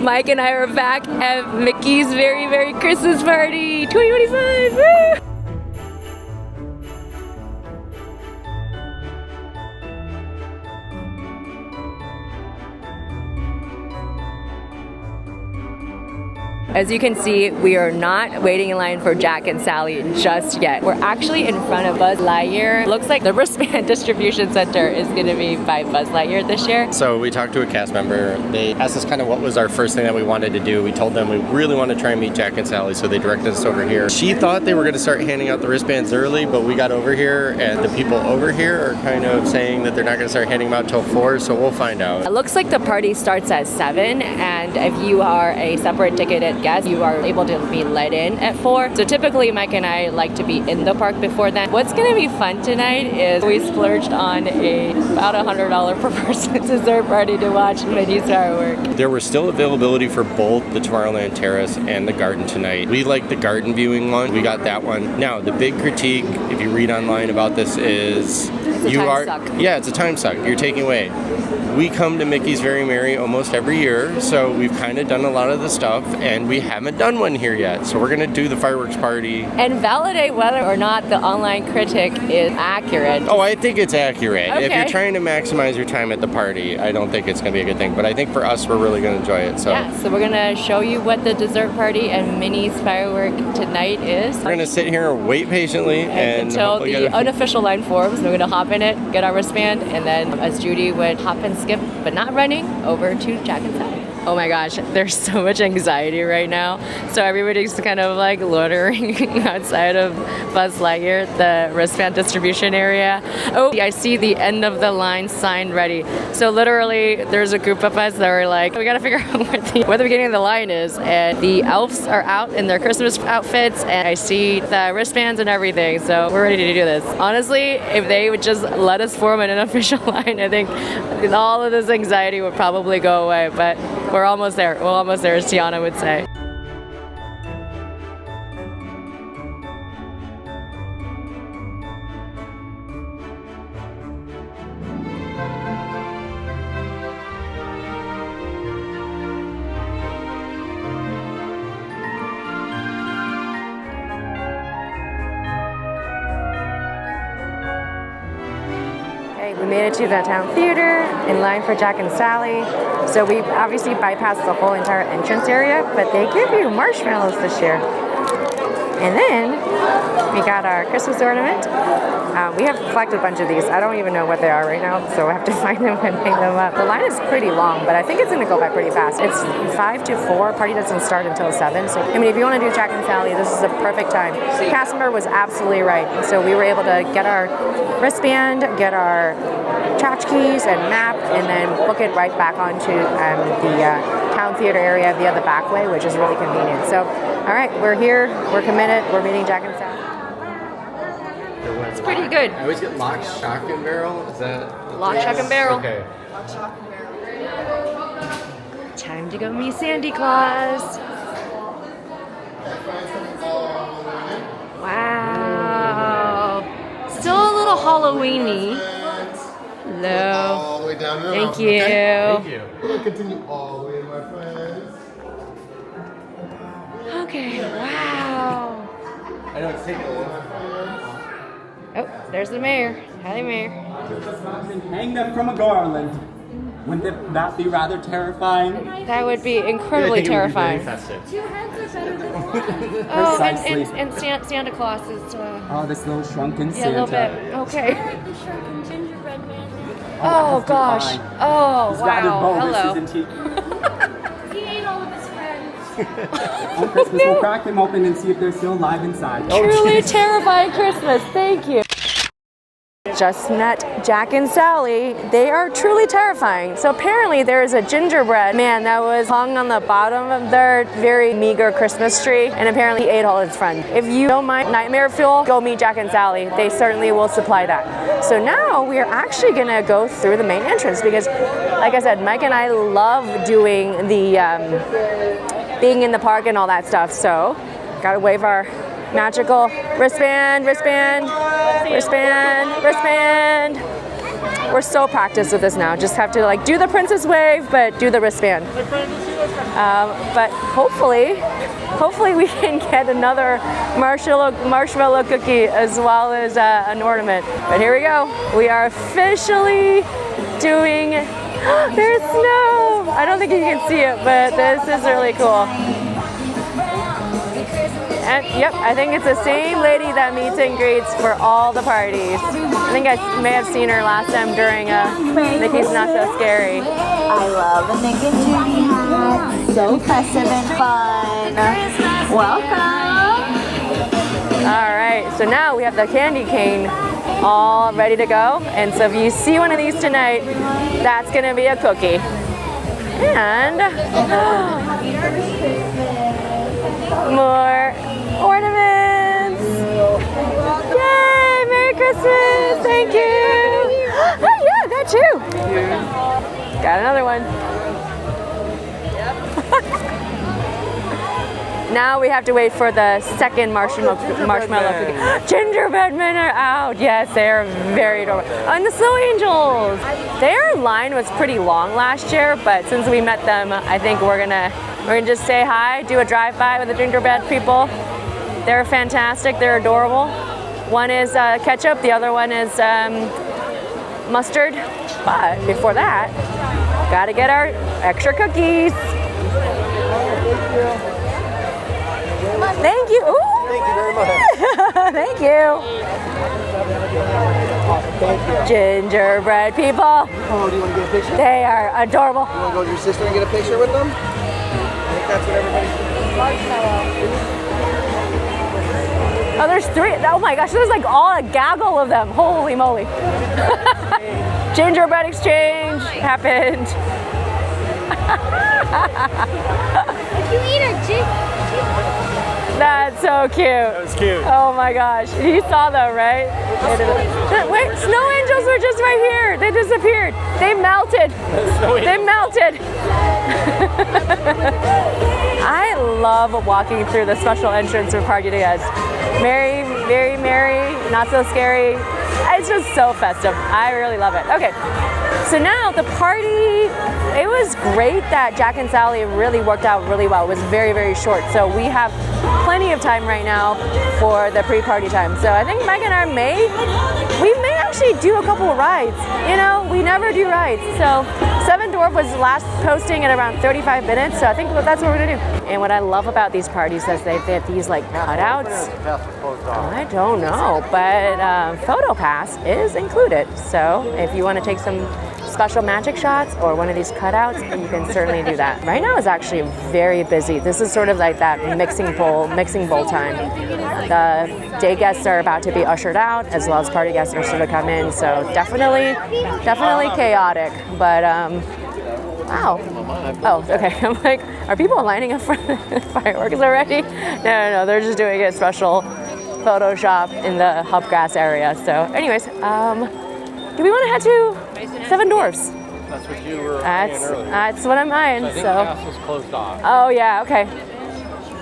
Mike and I are back at Mickey's Very Merry Christmas Party 2025. Woo! As you can see, we are not waiting in line for Jack and Sally just yet. We're actually in front of Buzz Lightyear. Looks like the wristband distribution center is going to be by Buzz Lightyear this year. So we talked to a cast member. They asked us kind of what was our first thing that we wanted to do. We told them we really want to try and meet Jack and Sally, so they directed us over here. She thought they were going to start handing out the wristbands early, but we got over here and the people over here are kind of saying that they're not going to start handing them out till 4, so we'll find out. It looks like the party starts at 7, and if you are a separate ticketed guest, you are able to be let in at 4. So typically Mike and I like to be in the park before then. What's going to be fun tonight is we splurged on about $100 per person dessert party to watch Minnie's fireworks. There was still availability for both the Tomorrowland Terrace and the Garden tonight. We like the Garden Viewing one. We got that one. Now, the big critique, if you read online about this, is it's a time suck. Yeah, it's a time suck. You're taking away. We come to Mickey's Very Merry almost every year, so we've kind of done a lot of the stuff, and we haven't done one here yet. So we're going to do the fireworks party. And validate whether or not the online critic is accurate. Oh, I think it's accurate. Okay. If you're trying to maximize your time at the party, I don't think it's going to be a good thing. But I think for us, we're really going to enjoy it. So. Yeah, so we're going to show you what the dessert party and Minnie's firework tonight is. We're going to sit here and wait patiently until the unofficial line forms. We're going to hop in it, get our wristband, and then as Judy would hop and skip, but not running, over to Jack and Sally. Oh my gosh, there's so much anxiety right now. So everybody's kind of like loitering outside of Buzz Lightyear, the wristband distribution area. Oh, I see the end of the line sign ready. So literally, there's a group of us that were like, we gotta figure out where the beginning of the line is. And the elves are out in their Christmas outfits, and I see the wristbands and everything. So we're ready to do this. Honestly, if they would just let us form an unofficial line, I think all of this anxiety would probably go away. But we're almost there. We're almost there, as Tiana would say. We made it to the town theater in line for Jack and Sally. So we obviously bypassed the whole entire entrance area, but they give you marshmallows this year. And then we got our Christmas ornament. We have collected a bunch of these. I don't even know what they are right now, so I have to find them and hang them up. The line is pretty long, but I think it's going to go by pretty fast. It's 5 to 4. Party doesn't start until 7. So, I mean, if you want to do Jack and Sally, this is a perfect time. The cast member was absolutely right. So we were able to get our wristband, get our tchotchkes and map, and then book it right back onto the town theater area via the back way, which is really convenient. So, all right, we're here. We're committed. We're meeting Jack and Sally. It's pretty good. I always get lock, shock, and barrel. Is that? Lock, shock, and barrel. Okay. Time to go meet Santa Claus. Wow. Still a little Halloween-y. Hello. All the way down there. Thank you. Okay. Thank you. We're gonna continue all the way, my friends. Okay, wow. I know it's taking a while. Oh, there's the mayor. Hi, Mayor. Hang them from a garland. Wouldn't that be rather terrifying? That would be incredibly terrifying. Two heads are better than one. Oh, Precisely. and Santa Claus is... Oh, this little shrunken yeah, a little Santa. bit. Okay. Like the shrunken gingerbread man. Oh, gosh. fine. Oh, He's rather wow. bulbous, Hello. isn't he? He ate all of his friends. On Christmas, we'll crack them open and see if they're still alive inside. Truly terrifying Christmas. Thank you. Just met Jack and Sally. They are truly terrifying. So apparently there is a gingerbread man that was hung on the bottom of their very meager Christmas tree, and apparently he ate all his friends. If you don't mind nightmare fuel, go meet Jack and Sally. They certainly will supply that. So now we are actually gonna go through the main entrance because, like I said, Mike and I love doing the being in the park and all that stuff. So gotta wave our magical wristband, wristband, wristband, wristband. we're so practiced with this now. Just have to like do the princess wave, but do the wristband. But hopefully we can get another marshmallow cookie as well as an ornament. But here we go. We are officially doing, there's snow. I don't think you can see it, but this is really cool. And yep, I think it's the same lady that meets and greets for all the parties. I think I may have seen her last time during Mickey's Not So Scary. I love the Nick and Judy hat. So festive and fun. Welcome. All right, so now we have the candy cane all ready to go. And so if you see one of these tonight, that's gonna be a cookie. And more ornaments. Yay, Merry Christmas, thank you. Oh yeah, got two. Got another one. Now we have to wait for the second marshmallow cookie. Gingerbread men are out. Yes, they are very adorable. Oh, and the snow angels. Their line was pretty long last year, but since we met them, I think we're gonna just say hi, do a drive-by with the gingerbread people. They're fantastic. They're adorable. One is ketchup. The other one is mustard. But before that, gotta get our extra cookies. Thank you. Ooh. Thank you very much. Thank you. Thank you. Gingerbread people. Oh, do you want to get a picture? They are adorable. You want to go to your sister and get a picture with them? I think that's what everybody's Oh, there's three. Oh my gosh, there's like all a gaggle of them. Holy moly. Gingerbread exchange happened. If you eat a That's so cute. That was cute. Oh my gosh. You saw them, right? Wait, snow angels were just right here. They disappeared. They melted. They melted. I love walking through the special entrance for Party Guys. Merry, very merry, not so scary. It's just so festive. I really love it. Okay, so now the party, it was great that Jack and Sally really worked out really well. It was very, very short. So we have plenty of time right now for the pre-party time. So I think Mike and I may actually do a couple of rides. You know, we never do rides. So Seven Dwarf was last posting at around 35 minutes. So I think that's what we're gonna do. And what I love about these parties is they have these like cutouts. I don't know, but PhotoPass is included. So if you want to take some special magic shots or one of these cutouts, you can certainly do that. Right now is actually very busy. This is sort of like that mixing bowl time. The day guests are about to be ushered out, as well as party guests are starting to come in. So definitely chaotic. But wow. Oh, okay. I'm like, are people lining up for fireworks already? No. They're just doing a special Photoshop in the Hubgrass area. So anyways, do we want to head to Seven Dwarfs? That's what you were saying earlier. That's what I'm eyeing. I think the castle's closed off. Oh yeah, okay.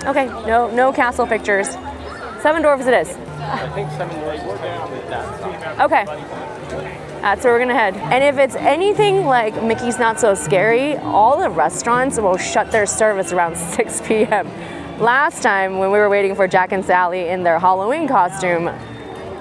Okay, no castle pictures. Seven Dwarfs it is. I think Seven Dwarfs is technically that side. Okay. That's where we're gonna head. And if it's anything like Mickey's Not So Scary, all the restaurants will shut their service around 6 p.m. Last time when we were waiting for Jack and Sally in their Halloween costume,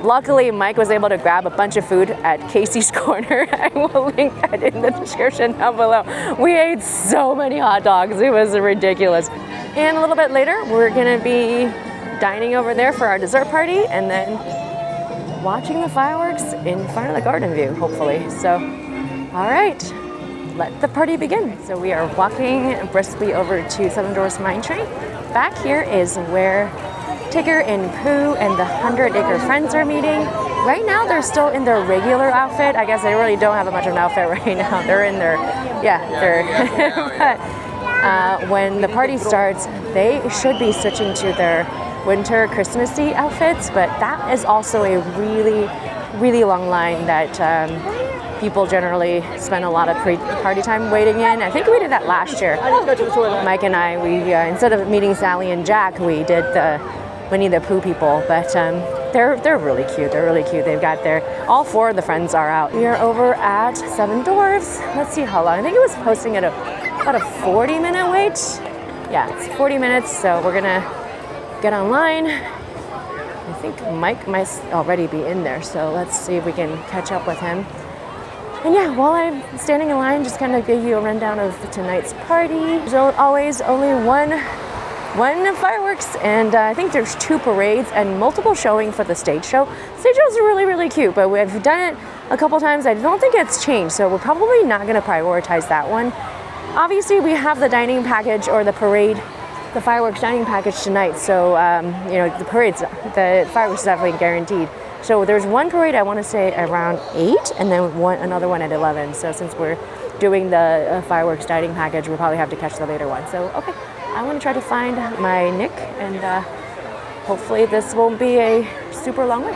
luckily Mike was able to grab a bunch of food at Casey's Corner. I will link that in the description down below. We ate so many hot dogs, it was ridiculous. And a little bit later, we're gonna be dining over there for our dessert party and then watching the fireworks in front of the garden view, hopefully. So, all right, let the party begin. So we are walking briskly over to Seven Dwarfs Mine Train. Back here is where Tigger and Pooh and the 100 Acre Friends are meeting. Right now they're still in their regular outfit. I guess they really don't have much of an outfit right now. They're in their, but when the party starts, they should be switching to their winter Christmassy outfits, but that is also a really, really long line that people generally spend a lot of party time waiting in. I think we did that last year. Mike and I, we instead of meeting Sally and Jack, we did the Winnie the Pooh people, but They're really cute. They're really cute. They've got all 4 of the friends are out. We are over at 7 Dwarfs. Let's see how long. I think it was posting at about a 40-minute wait. Yeah, it's 40 minutes, so we're gonna get online. I think Mike might already be in there, so let's see if we can catch up with him. And yeah, while I'm standing in line, just kind of give you a rundown of tonight's party. There's always only one fireworks, and I think there's 2 parades and multiple showing for the stage show. Stage shows are really, really cute, but we've done it a couple times. I don't think it's changed, so we're probably not gonna prioritize that one. Obviously, we have the dining package or the parade, the fireworks dining package tonight, so you know, the fireworks is definitely guaranteed. So there's one parade, I want to say around 8, and then another one at 11. So since we're doing the fireworks dining package, we'll probably have to catch the later one. So okay, I'm going to try to find my Nick, and hopefully this won't be a super long wait.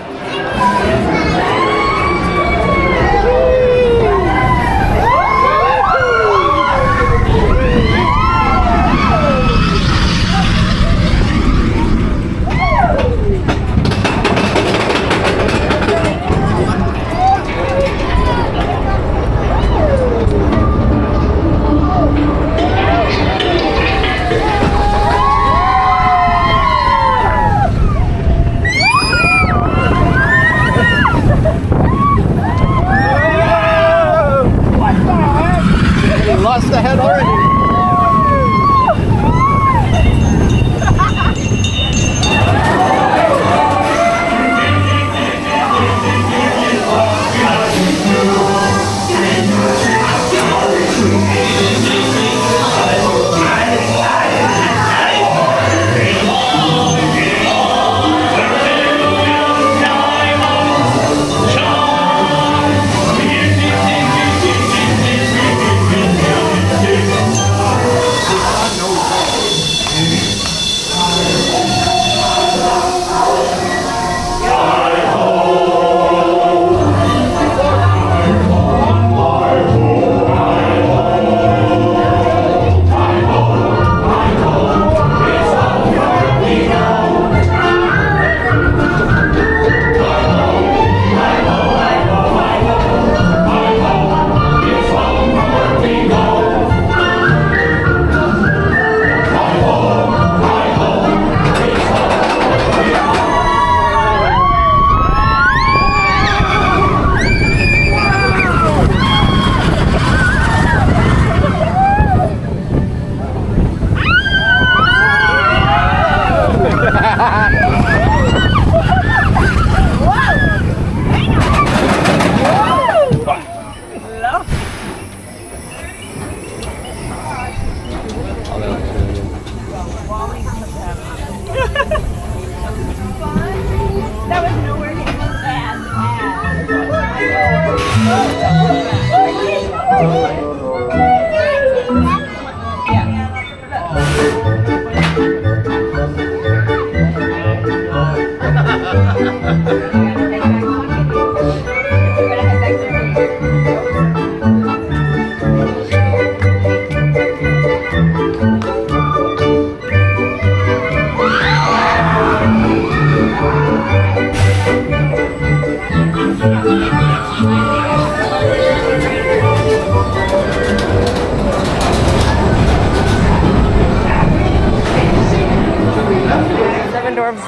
Lost the head already.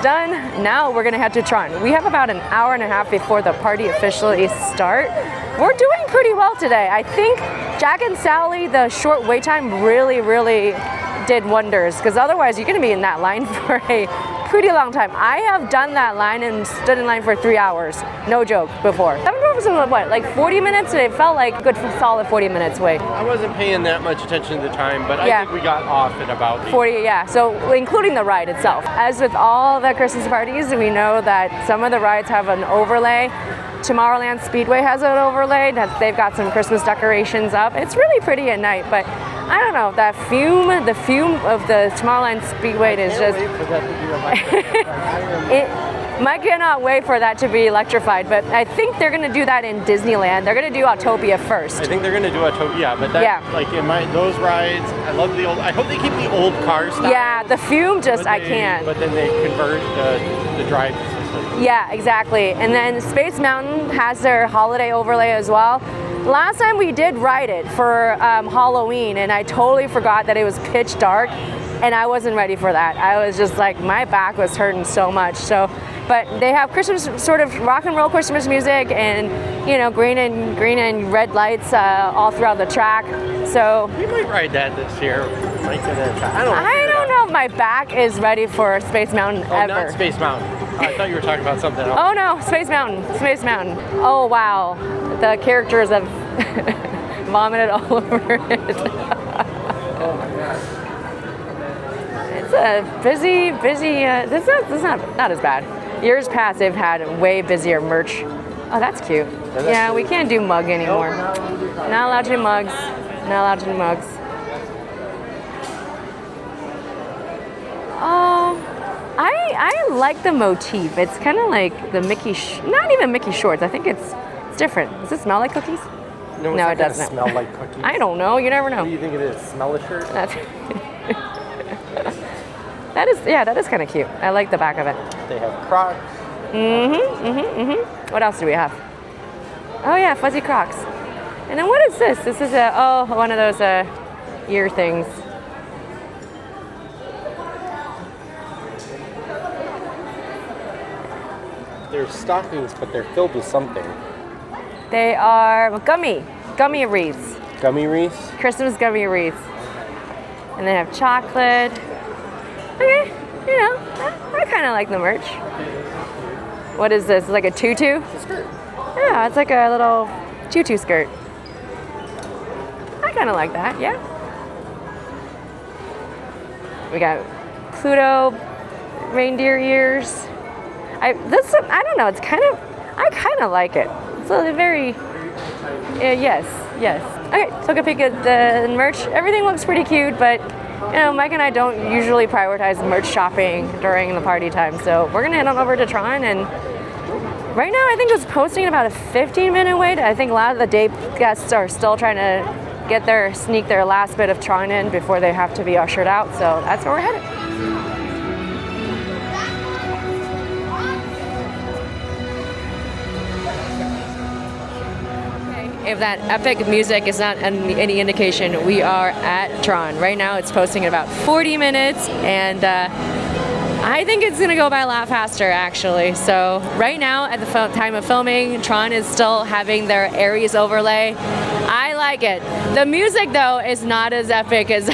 Done. Now we're gonna head to TRON. We have about an hour and a half before the party officially start. We're doing pretty well today. I think Jack and Sally, the short wait time really did wonders, because otherwise you're gonna be in that line for a pretty long time. I have done that line and stood in line for 3 hours, no joke, before. 7 Dwarfs was what, like 40 minutes? It felt like a good solid 40 minutes wait. I wasn't paying that much attention to the time, but I think we got off at about 40, yeah, so including the ride itself. As with all the Christmas parties, we know that some of the rides have an overlay. Tomorrowland Speedway has an overlay, that they've got some Christmas decorations up. It's really pretty at night, but I don't know, the fume of the Tomorrowland Speedway is just... Mike cannot wait for that to be electrified, but I think they're going to do that in Disneyland. They're going to do Autopia first. I think they're going to do Autopia, but that, like in those rides, I love the old, I hope they keep the old car style. Yeah, the fume just, I can't. But then they convert the drive Yeah, exactly. And then Space Mountain has their holiday overlay as well. Last time we did ride it for Halloween, and I totally forgot that it was pitch dark, and I wasn't ready for that. I was just like, my back was hurting so much. So, but they have Christmas, sort of rock and roll Christmas music, and you know, green and red lights all throughout the track. So We might ride that this year. I don't know if my back is ready for Space Mountain Oh, ever. not Space Mountain. I thought you were talking about something else. Oh no, Space Mountain, Space Mountain. Oh wow, the characters have vomited all over it. It's a busy, this is not as bad. Years past, they've had way busier merch. Oh, that's cute. Yeah, we can't do mug anymore. Not allowed to do mugs. Not allowed to do mugs. I like the motif. It's kind of like the Mickey, not even Mickey shorts. I think it's different. Does it smell like cookies? No, it doesn't. Smell like cookies. I don't know. You never know. What do you think it is? Smell a shirt? That is kind of cute. I like the back of it. They have Crocs. What else do we have? Oh yeah, fuzzy Crocs. And then what is this? This is one of those ear things. They're stockings, but they're filled with something. They are gummy wreaths. Gummy wreaths? Christmas gummy wreaths. And they have chocolate. Okay, you know, I kind of like the merch. What is this? Like a tutu? It's a skirt. Yeah, it's like a little tutu skirt. I kind of like that, yeah. We got Pluto reindeer ears. I don't know, I kind of like it. It's a very, yes. Okay, took a peek at the merch. Everything looks pretty cute, but you know, Mike and I don't usually prioritize merch shopping during the party time, so we're gonna head on over to TRON, and right now I think it's posting about a 15-minute wait. I think a lot of the day guests are still trying to sneak their last bit of TRON in before they have to be ushered out, so that's where we're headed. If that epic music is not any indication, we are at TRON. Right now it's posting in about 40 minutes, and I think it's gonna go by a lot faster actually. So right now at the time of filming, TRON is still having their Aries overlay. I like it. The music though is not as epic as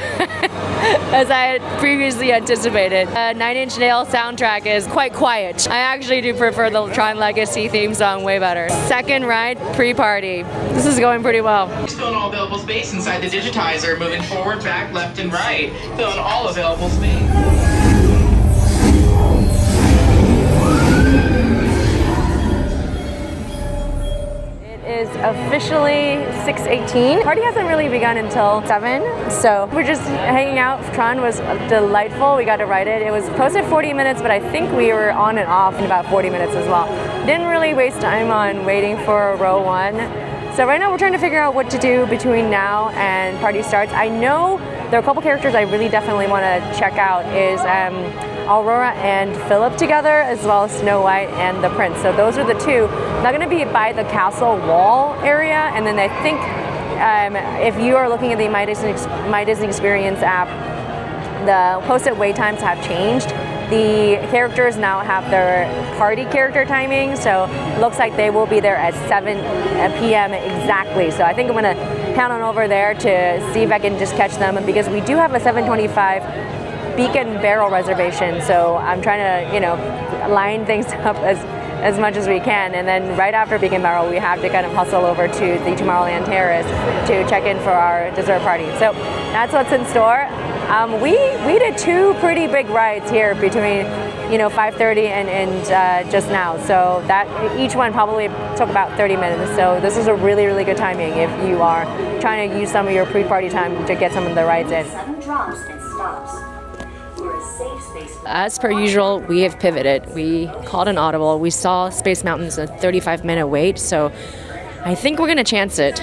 as I had previously anticipated. 9 Inch Nails soundtrack is quite quiet. I actually do prefer the TRON Legacy theme song way better. Second ride, pre-party. This is going pretty well. Filling all available space inside the digitizer, moving forward, back, left, and right. Filling all available space. It is officially 6:18. Party hasn't really begun until 7, so we're just hanging out. TRON was delightful. We got to ride it. It was posted 40 minutes, but I think we were on and off in about 40 minutes as well. Didn't really waste time on waiting for row 1. So right now we're trying to figure out what to do between now and party starts. I know there are a couple characters I really definitely want to check out is Aurora and Philip together, as well as Snow White and the Prince. So those are the two. They're going to be by the castle wall area, and then I think if you are looking at the My Disney Experience app, the posted wait times have changed. The characters now have their party character timing, so it looks like they will be there at 7 p.m. exactly. So I think I'm going to head on over there to see if I can just catch them, because we do have a 7:25 Beacon Barrel reservation, so I'm trying to, you know, line things up as much as we can, and then right after Beacon Barrel we have to kind of hustle over to the Tomorrowland Terrace to check in for our dessert party. So that's what's in store. We did 2 pretty big rides here between, you know, 5:30 and just now, so that each one probably took about 30 minutes. So this is a really, really good timing if you are trying to use some of your pre-party time to get some of the rides in. 7 drops and stops. As per usual, we have pivoted. We called an audible. We saw Space Mountain's a 35-minute wait, so I think we're gonna chance it.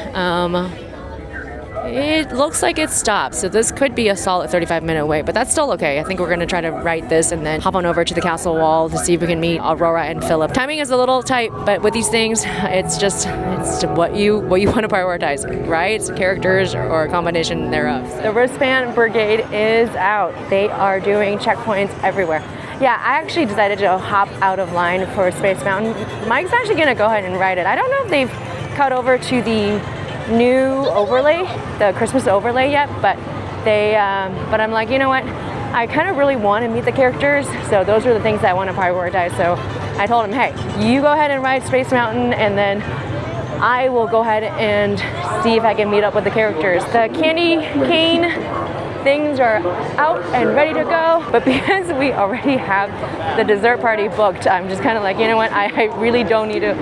It looks like it stopped, so this could be a solid 35-minute wait, but that's still okay. I think we're gonna try to write this and then hop on over to the castle wall to see if we can meet Aurora and Philip. Timing is a little tight, but with these things, it's what you want to prioritize, right? It's characters or a combination thereof. The wristband brigade is out. They are doing checkpoints everywhere. Yeah, I actually decided to hop out of line for Space Mountain. Mike's actually gonna go ahead and ride it. I don't know if they've cut over to the new overlay, the Christmas overlay yet, but but I'm like, you know what? I kind of really want to meet the characters, so those are the things I want to prioritize. So I told him, hey, you go ahead and ride Space Mountain, and then I will go ahead and see if I can meet up with the characters. The candy cane things are out and ready to go, but because we already have the dessert party booked, I'm just kind of like, you know what? I really don't need to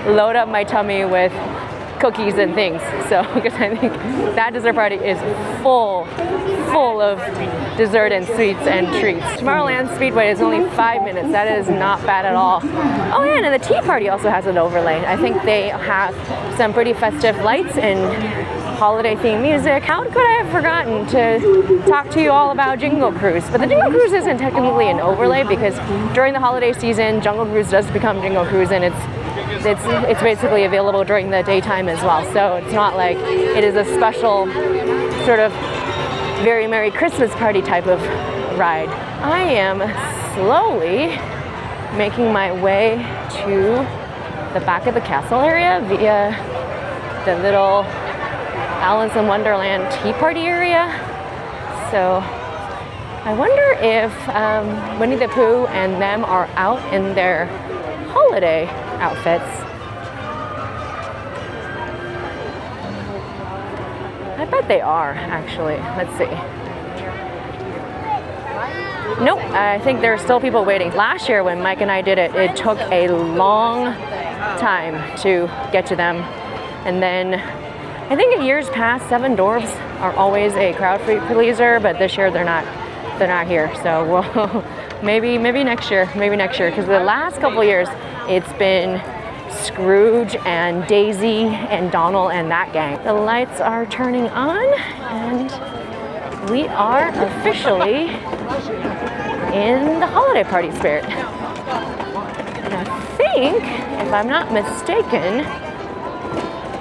load up my tummy with cookies and things. So, because I think that dessert party is full of dessert and sweets and treats. Tomorrowland Speedway is only 5 minutes. That is not bad at all. Oh yeah, and the tea party also has an overlay. I think they have some pretty festive lights and holiday themed music. How could I have forgotten to talk to you all about Jingle Cruise? But the Jingle Cruise isn't technically an overlay because during the holiday season, Jungle Cruise does become Jingle Cruise, and it's basically available during the daytime as well. So it's not like it is a special sort of very Merry Christmas party type of ride. I am slowly making my way to the back of the castle area via the little Alice in Wonderland tea party area. So I wonder if Winnie the Pooh and them are out in their holiday outfits. I bet they are, actually. Let's see. Nope, I think there are still people waiting. Last year when Mike and I did it, it took a long time to get to them. And then I think in years past, 7 Dwarfs are always a crowd pleaser, but this year they're not here. So we'll maybe next year, because the last couple years it's been Scrooge and Daisy and Donald and that gang. The lights are turning on and we are officially in the holiday party spirit. And I think, if I'm not mistaken,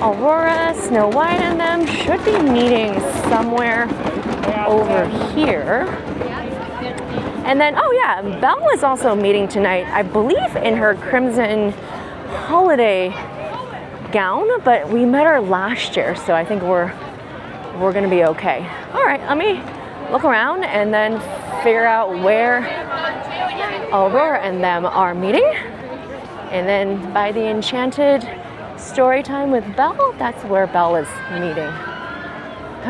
Aurora, Snow White, and them should be meeting somewhere over here. And then, oh yeah, Belle is also meeting tonight, I believe in her crimson holiday gown, but we met her last year, so I think we're gonna be okay. All right, let me look around and then figure out where Aurora and them are meeting. And then by the enchanted story time with Belle, that's where Belle is meeting.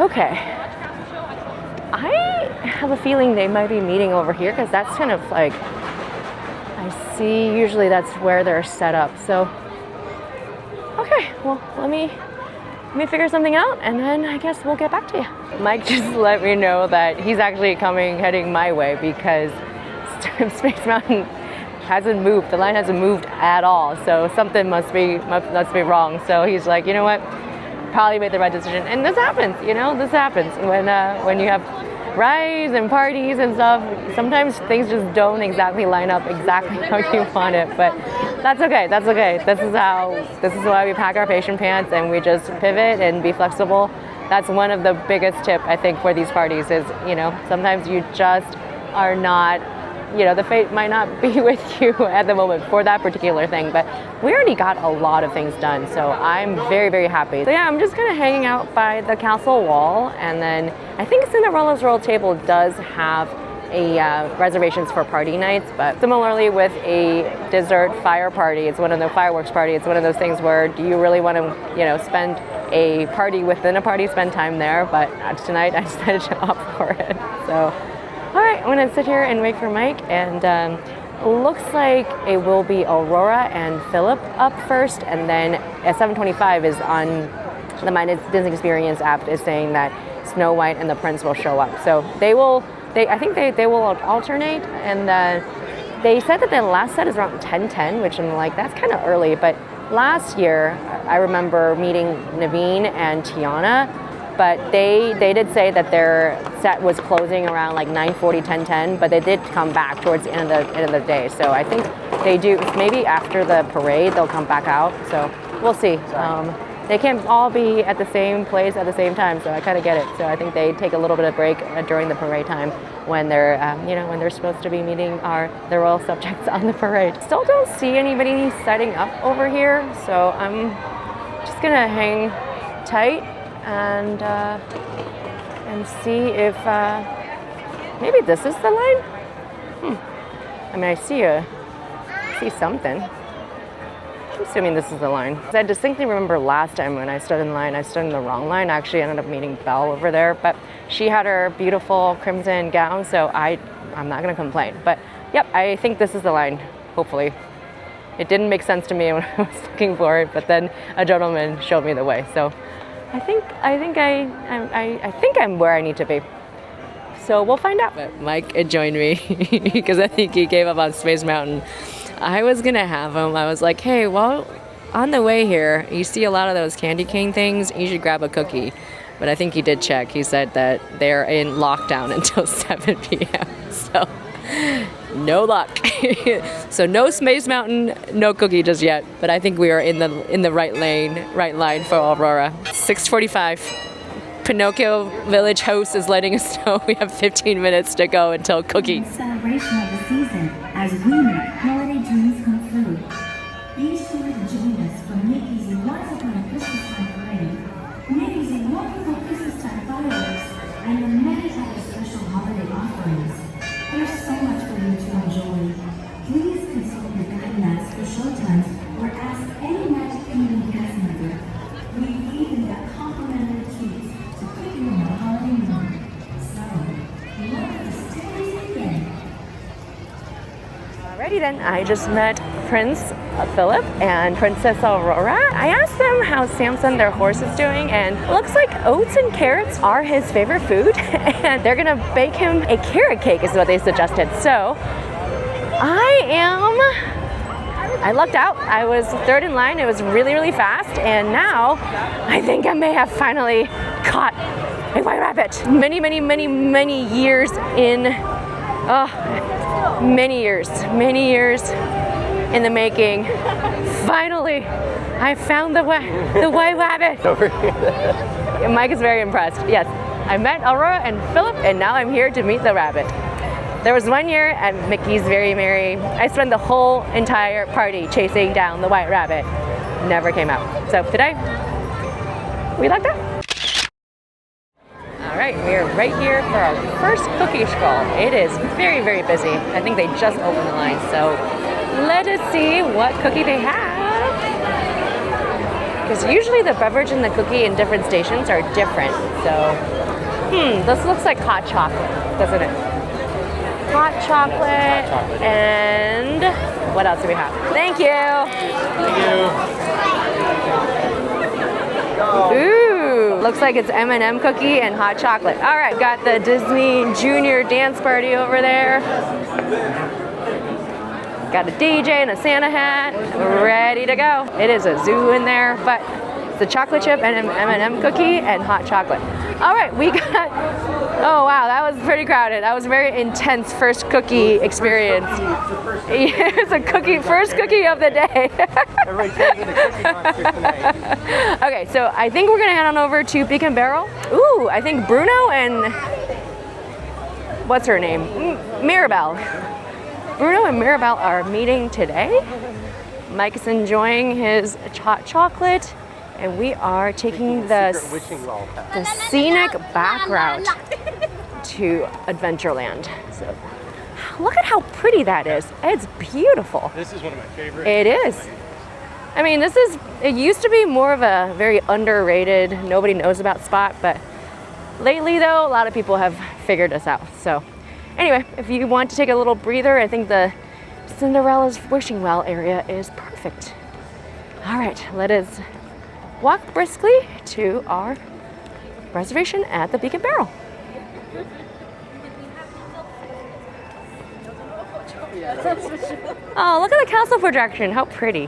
Okay. I have a feeling they might be meeting over here because that's kind of like, I see usually that's where they're set up. So, okay, well, let me figure something out and then I guess we'll get back to you. Mike just let me know that he's actually heading my way because Space Mountain hasn't moved. The line hasn't moved at all. So something must be wrong. So he's like, you know what? Probably made the right decision. And this happens, this happens when you have rides and parties and stuff. Sometimes things just don't exactly line up exactly how you want it, but that's okay. This is why we pack our patient pants and we just pivot and be flexible. That's one of the biggest tip I think for these parties is, sometimes you just are not, the fate might not be with you at the moment for that particular thing, but we already got a lot of things done, so I'm very, very happy. So yeah, I'm just kind of hanging out by the castle wall, and then I think Cinderella's Royal Table does have a reservations for party nights, but similarly with a dessert fire party, it's one of the fireworks party, it's one of those things where do you really want to, spend a party within a party, spend time there, but tonight I decided to opt for it, so. All right, I'm gonna sit here and wait for Mike, and looks like it will be Aurora and Philip up first, and then at 7:25 is on the My Disney Experience app is saying that Snow White and the Prince will show up. So I think they will alternate, and they said that the last set is around 10:10, which I'm like, that's kind of early, but last year I remember meeting Naveen and Tiana but they did say that their set was closing around like 9:40, 10:10, but they did come back towards the end of the day. So I think they do, maybe after the parade, they'll come back out. So we'll see. They can't all be at the same place at the same time, so I kind of get it. So I think they take a little bit of break during the parade time when they're, when they're supposed to be meeting the royal subjects on the parade. Still don't see anybody setting up over here, so I'm just gonna hang tight and see if maybe this is the line. I mean, I see something. I'm assuming this is the line. I distinctly remember last time when I stood in line, I stood in the wrong line. I actually ended up meeting Belle over there, but she had her beautiful crimson gown, so I'm not gonna complain. But yep, I think this is the line, hopefully. It didn't make sense to me when I was looking for it, but then a gentleman showed me the way. So I think I'm where I need to be. So we'll find out. But Mike joined me because I think he gave up on Space Mountain. I was gonna have him. I was like, hey, well, on the way here, you see a lot of those candy cane things. You should grab a cookie. But I think he did check. He said that they're in lockdown until 7 p.m. So no luck. So no Space Mountain, no cookie just yet. But I think we are in the right line for Aurora. 6:45. Pinocchio Village host is letting us know we have 15 minutes to go until cookies. Celebration of the season as we make holiday dreams come true. Be sure to join us for Mickey's Once Upon a Christmastime parade, Mickey's wonderful Christmastime fireworks, and the many other special holiday offerings. There's so much for you to enjoy. Please consult your guide maps for showtimes or ask any Magic Kingdom cast member. We've even got complimentary treats to put you in the holiday mood. So, look at the stories again. Alrighty then, I just met Prince Philip and Princess Aurora. I asked them how Samson, their horse, is doing, and it looks like oats and carrots are his favorite food, and they're gonna bake him a carrot cake is what they suggested. So, I lucked out. I was third in line. It was really, really fast, and now I think I may have finally caught a white rabbit. Many years in, many years in the making. Finally, I found the white rabbit. Mike is very impressed. Yes, I met Aurora and Philip, and now I'm here to meet the rabbit. There was one year at Mickey's Very Merry, I spent the whole entire party chasing down the white rabbit. Never came out. So today, we lucked out. All right, we are right here for our first cookie stroll. It is very, very busy. I think they just opened the line, so let us see what cookie they have. Because usually the beverage and the cookie in different stations are different. So, this looks like hot chocolate, doesn't it? Hot chocolate, and what else do we have? Thank you. Ooh, looks like it's M&M cookie and hot chocolate. All right, got the Disney Junior dance party over there. Got a DJ and a Santa hat, ready to go. It is a zoo in there, but it's a chocolate chip and an M&M cookie and hot chocolate. All right, we got, oh wow, that was pretty crowded. That was a very intense first cookie experience. It's a first cookie of the day. Okay, so I think we're gonna head on over to Beak and Barrel. Ooh, I think Bruno and, what's her name? Mirabelle. Bruno and Mirabelle are meeting today. Mike is enjoying his hot chocolate. And we are taking the scenic back route to Adventureland. So, look at how pretty that is. It's beautiful. This is one of my favorites. It is. I mean, it used to be more of a very underrated, nobody knows about spot, but lately though, a lot of people have figured us out. So anyway, if you want to take a little breather, I think the Cinderella's wishing well area is perfect. All right, let us walk briskly to our reservation at the Beak and Barrel. Oh, look at the castle projection. How pretty.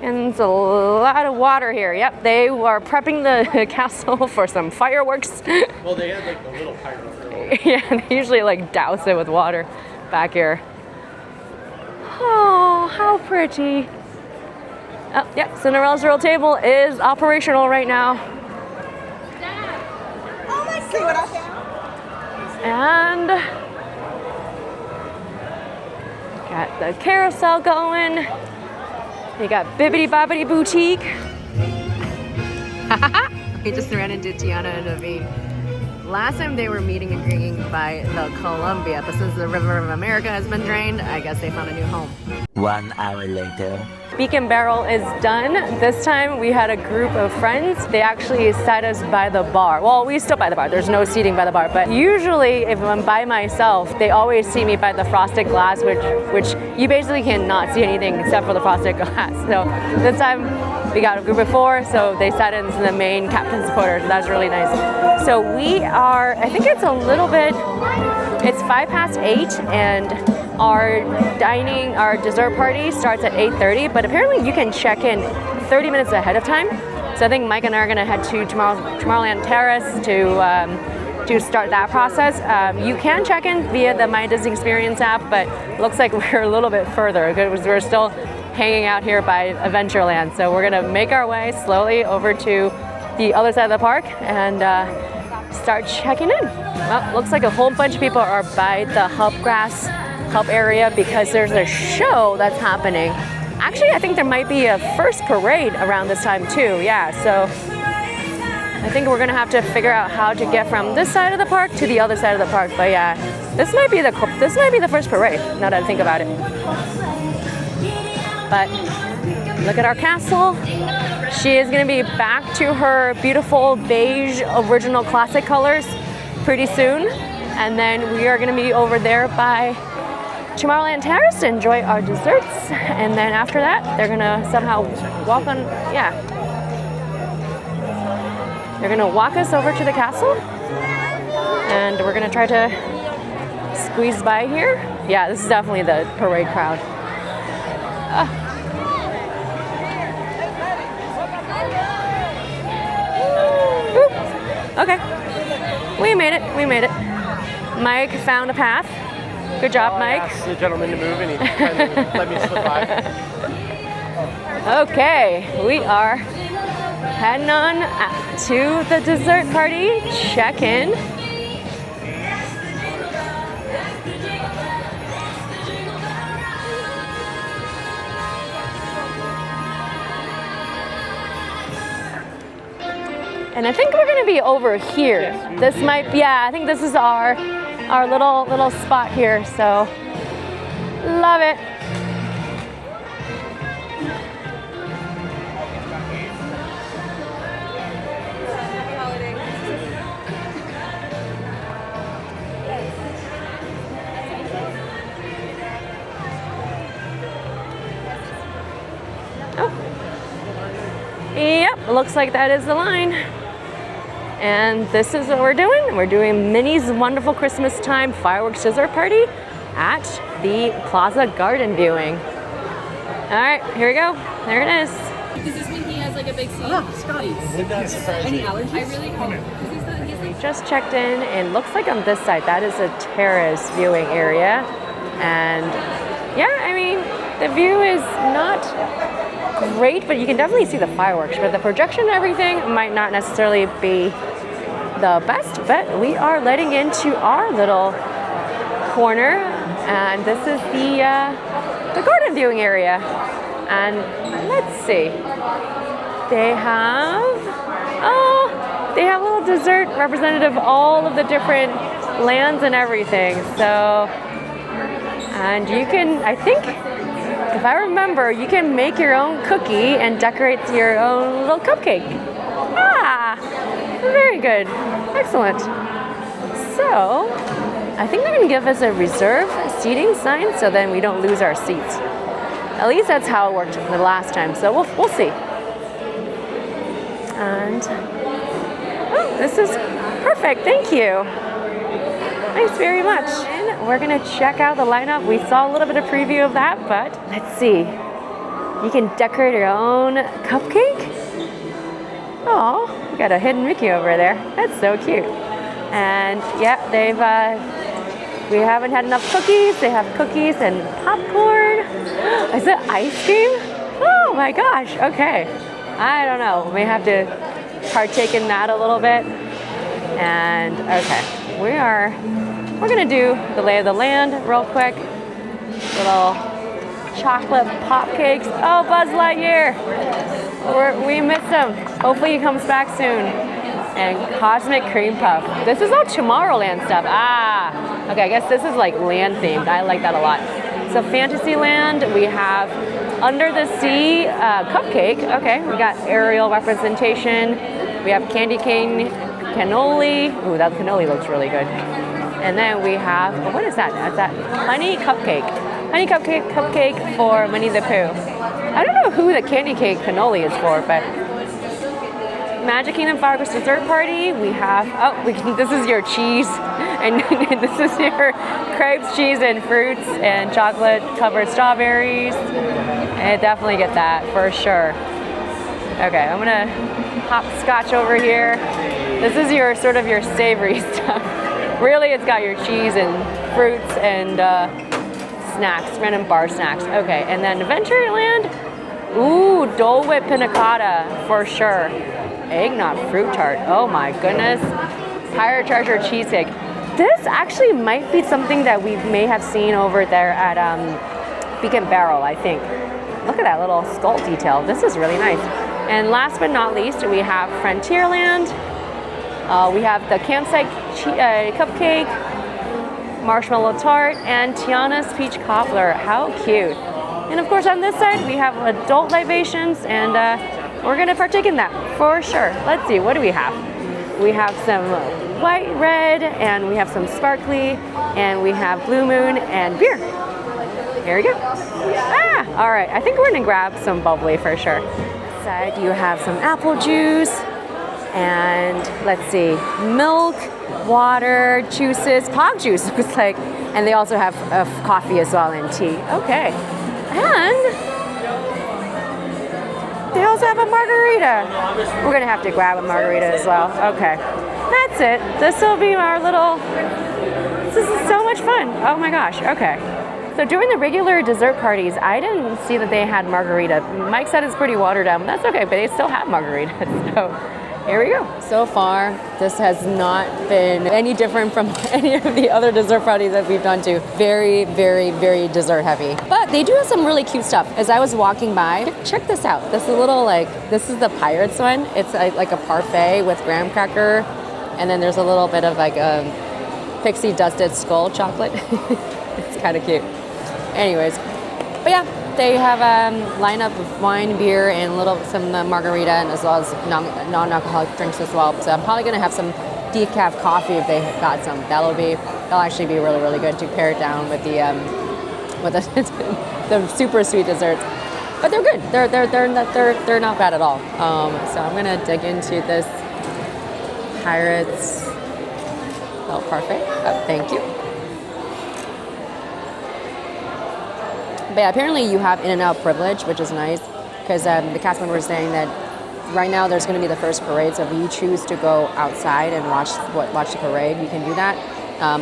And it's a lot of water here. Yep, they are prepping the castle for some fireworks. Well, they had like the little pyro throw. Yeah, they usually like douse it with water back here. Oh, how pretty. Oh, yep, Cinderella's royal table is operational right now. Oh my God. And got the carousel going. You got Bibbidi Bobbidi Boutique. We just ran into Tiana and Avi. Last time they were meeting and greeting by the Columbia, but since the River of America has been drained, I guess they found a new home. 1 hour later. Beacon Barrel is done. This time we had a group of friends. They actually sat us by the bar. Well, we stood by the bar. There's no seating by the bar. But usually if I'm by myself, they always see me by the frosted glass, which you basically cannot see anything except for the frosted glass. So this time we got a group of 4, so they sat into the main captain's quarters. That's really nice. So we are, I think it's a little bit, it's 8:05, and our dessert party starts at 8:30, but apparently you can check in 30 minutes ahead of time. So I think Mike and I are gonna head to Tomorrowland Terrace to start that process. You can check in via the My Disney Experience app, but it looks like we're a little bit further because we're still hanging out here by Adventureland. So we're gonna make our way slowly over to the other side of the park and start checking in. Well, looks like a whole bunch of people are by the Hub area because there's a show that's happening. Actually, I think there might be a first parade around this time too. Yeah, so I think we're gonna have to figure out how to get from this side of the park to the other side of the park. But yeah, this might be the first parade. Now that I think about it. But look at our castle. She is gonna be back to her beautiful beige original classic colors pretty soon, and then we are gonna be over there by Tomorrowland Terrace to enjoy our desserts, and then after that they're gonna somehow they're gonna walk us over to the castle, and we're gonna try to squeeze by here. Yeah, this is definitely the parade crowd. Okay, we made it. Mike found a path. Good job, Mike. I asked the gentleman to move and he kindly let me slip by. Okay, we are heading on to the dessert party. Check in. And I think we're gonna be over here. Yes, This might, yeah, I think this is our little spot here, so love it. Oh. Yep, looks like that is the line. And this is what we're doing. We're doing Minnie's Wonderful Christmastime Fireworks Dessert Party at the Plaza Garden Viewing. All right, here we go. There it is. Does this mean he has like a big seat? Would not surprise me. I really hope. We just checked in, and looks like on this side, that is a terrace viewing area. And yeah, I mean, the view is not great, but you can definitely see the fireworks. But the projection and everything might not necessarily be the best, but we are letting into our little corner, and this is the garden viewing area. And let's see, they have a little dessert representative of all of the different lands and everything. So, and you can, I think, if I remember, you can make your own cookie and decorate your own little cupcake. Ah, very good. Excellent. So, I think they're going to give us a reserve seating sign so then we don't lose our seats. At least that's how it worked the last time, so we'll see. And, oh, this is perfect. Thank you. Thanks very much. And we're gonna check out the lineup. We saw a little bit of preview of that, but let's see. You can decorate your own cupcake. Oh, we got a hidden Mickey over there. That's so cute. And yeah, we haven't had enough cookies. They have cookies and popcorn. Is it ice cream? Oh my gosh, okay. I don't know, we have to partake in that a little bit. And okay, we're gonna do the lay of the land real quick. Little chocolate pop cakes. Oh, Buzz Lightyear, we miss him. Hopefully he comes back soon. And Cosmic Cream Puff. This is all Tomorrowland stuff. Okay, I guess this is like land themed. I like that a lot. So Fantasyland, we have Under the Sea cupcake. Okay, we got aerial representation. We have candy cane cannoli. Ooh, that cannoli looks really good. And then we have, what is that? That's that honey cupcake. Honey cupcake for Minnie the Pooh. I don't know who the candy cane cannoli is for, but Magic Kingdom Fireworks dessert party. We have, this is your cheese, and this is your crepes, cheese, and fruits, and chocolate covered strawberries. And definitely get that for sure. Okay, I'm gonna hopscotch over here. This is your sort of your savory stuff. Really, it's got your cheese and fruits and snacks, random bar snacks. Okay, and then Adventureland. Ooh, Dole Whip Pinna Cotta for sure. Eggnog fruit tart. Oh my goodness. Pirate Treasure cheesecake. This actually might be something that we may have seen over there at Beacon Barrel, I think. Look at that little skull detail. This is really nice. And last but not least, we have Frontierland. We have the campsite cupcake, marshmallow tart, and Tiana's peach cobbler. How cute. And of course on this side, we have adult libations, and we're gonna partake in that for sure. Let's see, what do we have? We have some white, red, and we have some sparkly, and we have Blue Moon and beer. Here we go. All right, I think we're gonna grab some bubbly for sure. This side, you have some apple juice, and let's see, milk, water, juices, Pog juice looks like, and they also have coffee as well and tea. Okay, and they also have a margarita. We're gonna have to grab a margarita as well. Okay, that's it. This will be our little, this is so much fun. Oh my gosh, okay. So during the regular dessert parties, I didn't see that they had margarita. Mike said it's pretty watered down, but that's okay, but they still have margarita. So here we go. So far, this has not been any different from any of the other dessert parties that we've done to. Very, very, very dessert heavy. But they do have some really cute stuff. As I was walking by, check this out. This is a little this is the Pirates one. It's like a parfait with graham cracker. And then there's a little bit of like a pixie dusted skull chocolate. It's kind of cute. Anyways, but yeah. They have a lineup of wine, beer, and some margarita, and as well as non-alcoholic drinks as well. So I'm probably gonna have some decaf coffee if they got some. That'll actually be really, really good to pair it down with the the super sweet desserts. But they're good. They're not bad at all. So I'm gonna dig into this Pirates. Oh, perfect. Oh, thank you. But yeah, apparently you have in-and-out privilege, which is nice, because the cast members were saying that right now there's going to be the first parade, so if you choose to go outside and watch the parade, you can do that.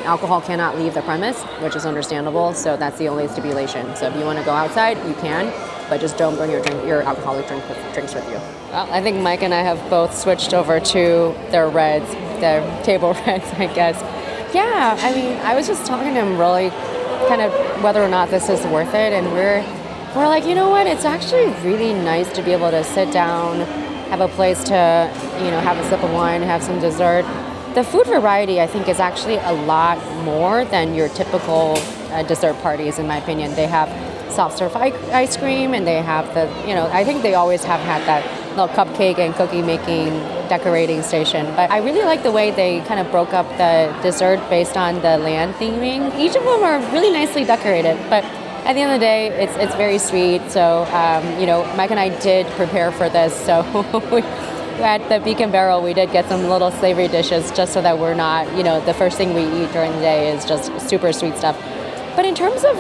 Alcohol cannot leave the premise, which is understandable, so that's the only stipulation. So if you want to go outside, you can, but just don't bring your alcoholic drinks with you. Well, I think Mike and I have both switched over to their reds, their table reds, I guess. Yeah, I mean, I was just talking to him really kind of whether or not this is worth it, and we're like, you know what, it's actually really nice to be able to sit down, have a place to, have a sip of wine, have some dessert. The food variety, I think, is actually a lot more than your typical dessert parties, in my opinion. They have soft serve ice cream, and they have I think they always have had that little cupcake and cookie making decorating station. But I really like the way they kind of broke up the dessert based on the land theming. Each of them are really nicely decorated, but at the end of the day, it's very sweet. So, Mike and I did prepare for this. So at the Beacon Barrel, we did get some little savory dishes just so that we're not, the first thing we eat during the day is just super sweet stuff. But in terms of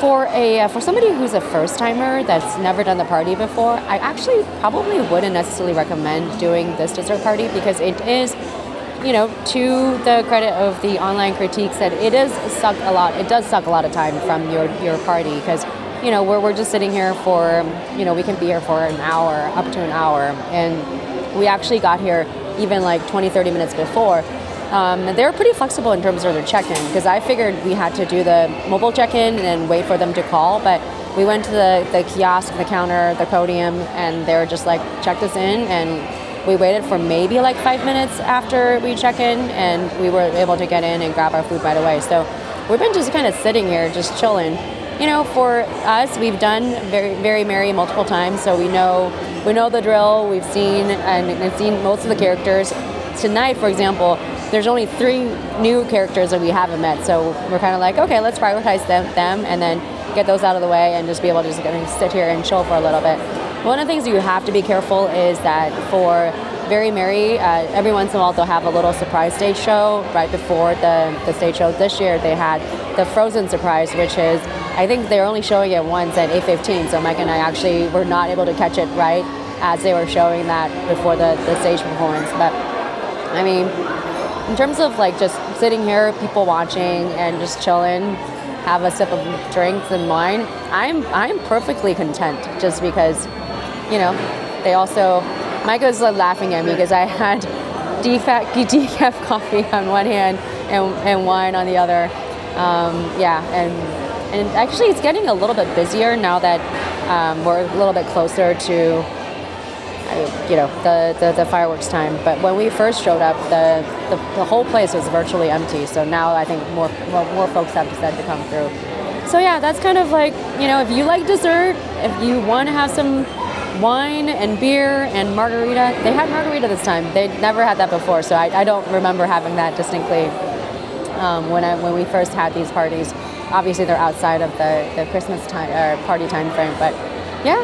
for somebody who's a first timer that's never done the party before, I actually probably wouldn't necessarily recommend doing this dessert party because it is, to the credit of the online critiques, that it does suck a lot. It does suck a lot of time from your party because we're just sitting here for we can be here for an hour, up to an hour, and we actually got here even like 20-30 minutes before. They're pretty flexible in terms of their check-in because I figured we had to do the mobile check-in and then wait for them to call, but we went to the kiosk, the counter, the podium, and they were just like, checked us in, and we waited for maybe like 5 minutes after we check in, and we were able to get in and grab our food right away. So we've been just kind of sitting here, just chilling. For us, we've done Very, Very Merry multiple times, so we know the drill. We've seen most of the characters. Tonight, for example, there's only 3 new characters that we haven't met, so we're kind of like, okay, let's prioritize them and then get those out of the way and just be able to just sit here and chill for a little bit. One of the things you have to be careful is that for Very Merry, every once in a while they'll have a little surprise stage show right before the stage show. This year they had the Frozen surprise, which is, I think they're only showing it once at 8:15, so Mike and I actually were not able to catch it right as they were showing that before the stage performance. But I mean, in terms of like just sitting here, people watching and just chilling, have a sip of drinks and wine, I'm perfectly content just because, they also, Mike was laughing at me because I had decaf coffee on one hand and wine on the other. And actually it's getting a little bit busier now that we're a little bit closer to the fireworks time. But when we first showed up, the whole place was virtually empty. So now I think more folks have decided to come through. So yeah, that's kind of like, if you like dessert, if you want to have some wine and beer and margarita. They had margarita this time. They'd never had that before, so I don't remember having that distinctly when we first had these parties. Obviously, they're outside of the Christmas time or party time frame, but yeah,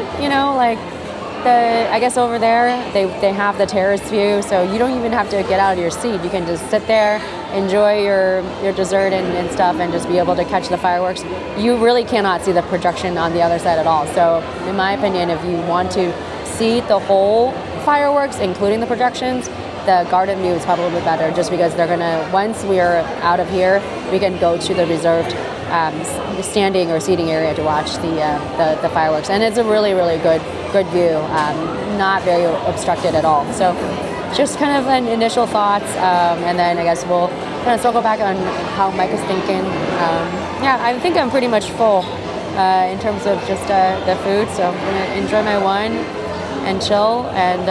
I guess over there they have the terrace view, so you don't even have to get out of your seat. You can just sit there, enjoy your dessert and stuff, and just be able to catch the fireworks. You really cannot see the projection on the other side at all. So in my opinion, if you want to see the whole fireworks, including the projections, the garden view is probably better, just because they're gonna, once we're out of here, we can go to the reserved standing or seating area to watch the fireworks, and it's a really good view, not very obstructed at all. So just kind of an initial thoughts, and then I guess we'll kind of circle back on how Mike is thinking. Yeah, I think I'm pretty much full in terms of just the food, so I'm gonna enjoy my wine and chill and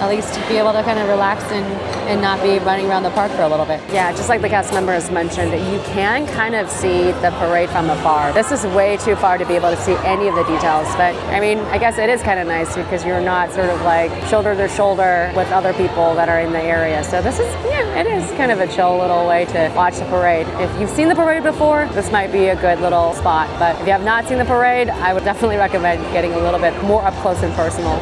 at least be able to kind of relax and not be running around the park for a little bit. Yeah, just like the cast members mentioned, you can kind of see the parade from afar. This is way too far to be able to see any of the details, but I mean, I guess it is kind of nice because you're not sort of like shoulder to shoulder with other people that are in the area. So this is, yeah, it is kind of a chill little way to watch the parade. If you've seen the parade before, this might be a good little spot, but if you have not seen the parade, I would definitely recommend getting a little bit more up close and personal.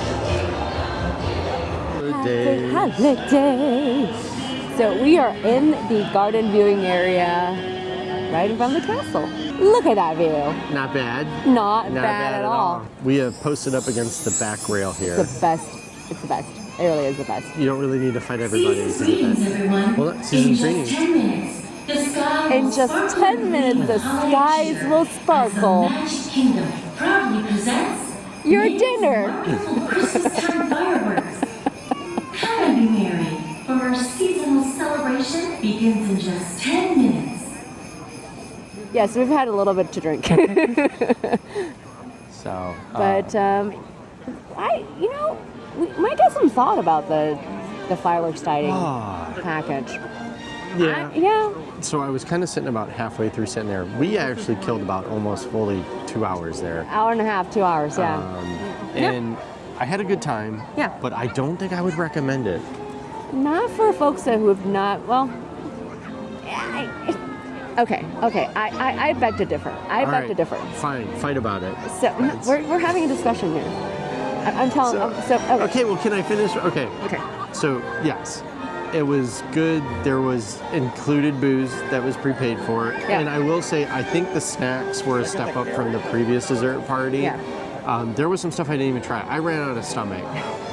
Holiday. So we are in the garden viewing area right in front of the castle. Look at that view. Not bad. Not bad at all. We have posted up against the back rail here. It's the best. It's the best. It really is the best. You don't really need to fight everybody. Everyone. Well, season's greetings. 10 minutes, the sky In just 10 minutes, the skies will sparkle. Magic Kingdom proudly presents Your dinner. Christmastime fireworks. Come and be merry, for our seasonal celebration begins in just 10 minutes. Yes, we've had a little bit to drink. So, But we might get some thought about the fireworks sighting package. yeah. Yeah. So I was kind of sitting about halfway through sitting there. We actually killed about almost fully 2 hours there. Hour and a half, 2 hours, yeah. And I had a good time. Yeah. But I don't think I would recommend it. Not for folks who have not, well, okay. I beg to differ. I beg to differ. Fine, fight about it. So we're having a discussion here. I'm telling. Okay, well, can I finish? Okay. Okay. So yes, It was good. There was included booze that was prepaid for. Yeah. And I will say, I think the snacks were a step up from the previous dessert party. Yeah. There was some stuff I didn't even try. I ran out of stomach.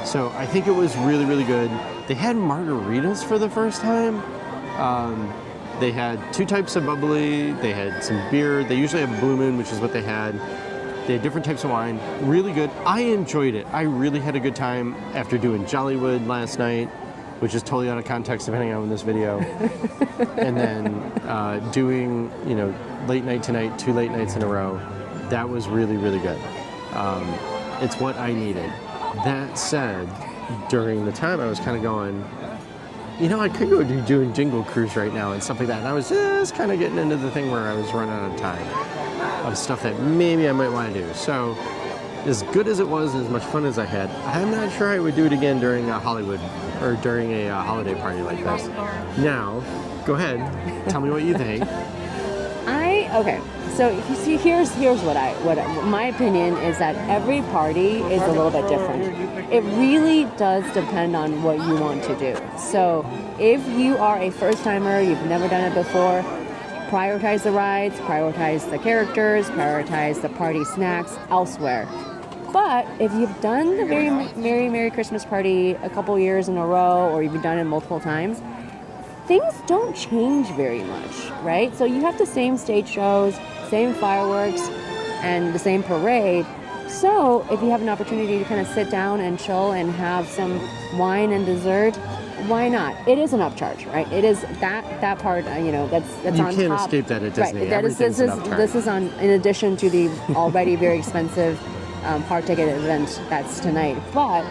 So I think it was really, really good. They had margaritas for the first time. They had 2 types of bubbly. They had some beer. They usually have Blue Moon, which is what they had. They had different types of wine. Really good. I enjoyed it. I really had a good time after doing Jollywood last night, which is totally out of context depending on this video. And then doing, late night tonight, 2 late nights in a row. That was really, really good. It's what I needed. That said, during the time I was kind of going, I could go doing Jingle Cruise right now and stuff like that. And I was just kind of getting into the thing where I was running out of time of stuff that maybe I might want to do. So as good as it was and as much fun as I had, I'm not sure I would do it again during a Hollywood or during a holiday party like this. Now, go ahead. Tell me what you think. Okay. So you see, here's what my opinion is that every party is a little bit different. It really does depend on what you want to do. So if you are a first timer, you've never done it before, prioritize the rides, prioritize the characters, prioritize the party snacks elsewhere. But if you've done the very Merry Christmas party a couple years in a row, or you've done it multiple times, things don't change very much, right? So you have the same stage shows, same fireworks, and the same parade. So if you have an opportunity to kind of sit down and chill and have some wine and dessert, why not? It is an upcharge, right? It is that part, that's you on top. You can't escape that at Disney. Right. Everything's an upcharge. This is on in addition to the already very expensive hard ticket event that's tonight. But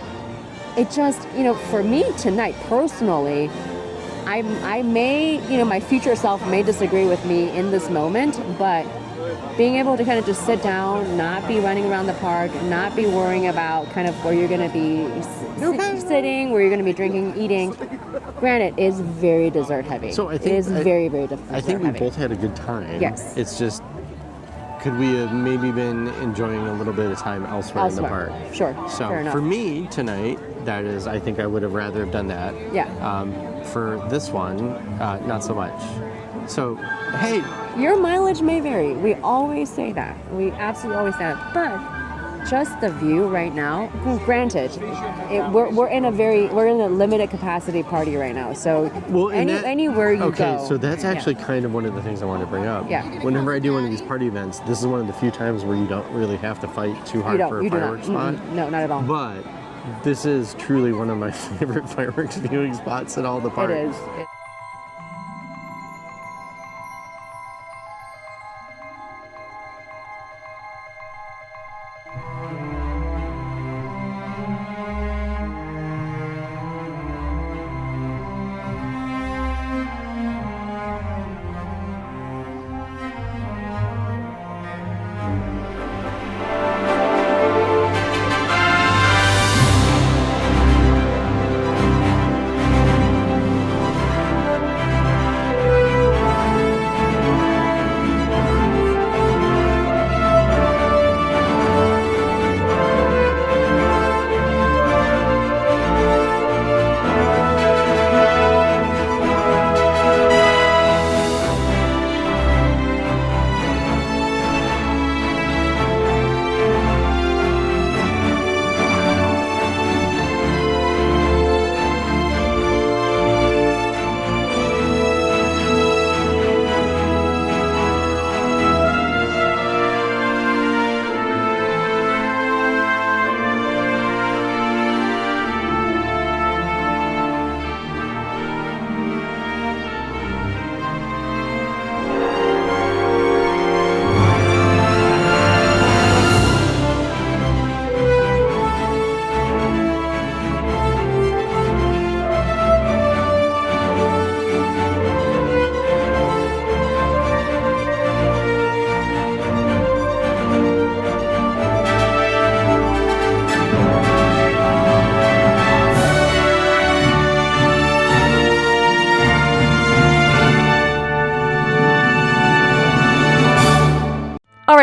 it just, for me tonight personally, I may, my future self may disagree with me in this moment, but being able to kind of just sit down, not be running around the park, not be worrying about kind of where you're going to be sitting, where you're going to be drinking, eating. Granted, it's very dessert heavy. So I think it is very, very dessert heavy. I think we both had a good time. Yes. It's just, could we have maybe been enjoying a little bit of time elsewhere in the park? Sure. So Fair enough. for me tonight, that is, I think I would have rather have done that. Yeah. For this one, not so much. So, hey. Your mileage may vary. We always say that. We absolutely always say that. But just the view right now, granted, we're in a limited capacity party right now. So anywhere you go. Okay, so that's actually kind of one of the things I wanted to bring up. Yeah. Whenever I do one of these party events, this is one of the few times where you don't really have to fight too hard for a fireworks spot. No, not at all. But this is truly one of my favorite fireworks viewing spots in all the parks. It is.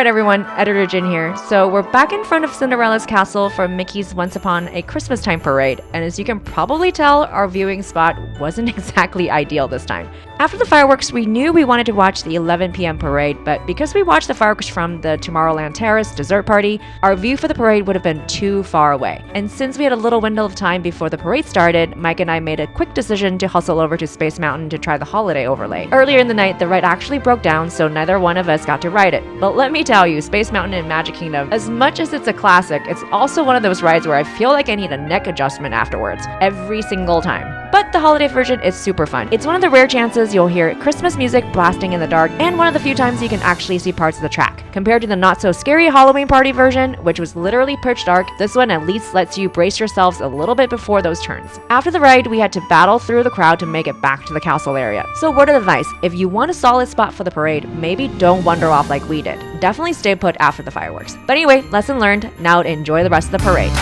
Alright everyone, Editor Jin here. So we're back in front of Cinderella's castle for Mickey's Once Upon a Christmastime parade, and as you can probably tell, our viewing spot wasn't exactly ideal this time. After the fireworks, we knew we wanted to watch the 11 p.m. parade, but because we watched the fireworks from the Tomorrowland Terrace dessert party, our view for the parade would have been too far away. And since we had a little window of time before the parade started, Mike and I made a quick decision to hustle over to Space Mountain to try the holiday overlay. Earlier in the night, the ride actually broke down, so neither one of us got to ride it. But let me tell you, Space Mountain in Magic Kingdom, as much as it's a classic, it's also one of those rides where I feel like I need a neck adjustment afterwards, every single time. But the holiday version is super fun. It's one of the rare chances you'll hear Christmas music blasting in the dark, and one of the few times you can actually see parts of the track. Compared to the not-so-scary Halloween party version, which was literally pitch dark, this one at least lets you brace yourselves a little bit before those turns. After the ride, we had to battle through the crowd to make it back to the castle area. So word of advice, if you want a solid spot for the parade, maybe don't wander off like we did. Definitely stay put after the fireworks. But anyway, lesson learned, now enjoy the rest of the parade.